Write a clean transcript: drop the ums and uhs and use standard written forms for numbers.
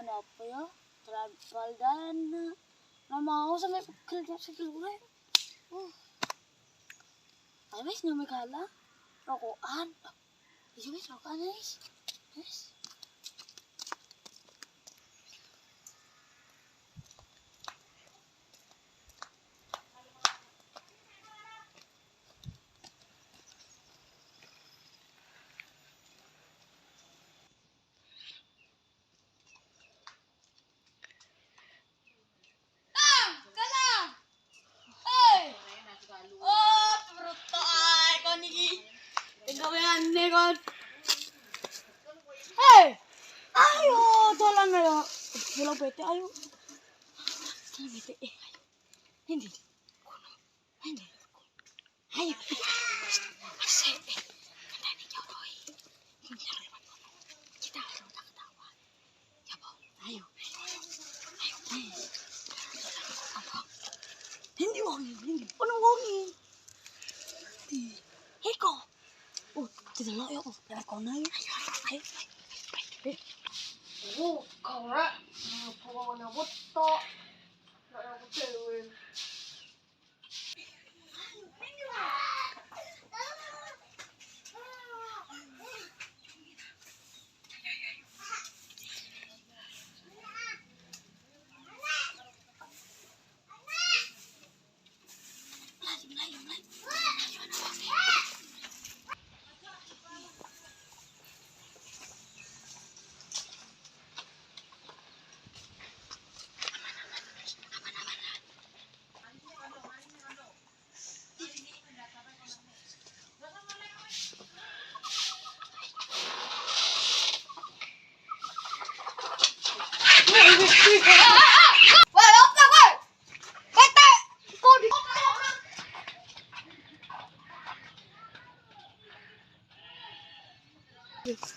apa ya? Travel dan nggak mau sampai pegel gue. Ayo wis nyampe kalah rokokan. Iya wis rokokan wis. Wis. Ayo, tolong ayo. Pulang bete ayo. Pulang bete ayo. Hindi. Hindi. Ayo. Asik. Kandani jauh Roy. Kita harus ketawa. Ya, Bo. Ayo. Ayo. Hindi wongin. Hindi. Pulang wongin. Heko. Oh, kita lo yuk. Dari kona yuk. Ayo. Kau nak bawa nyabut tok, nak nyabut cewek. Yes.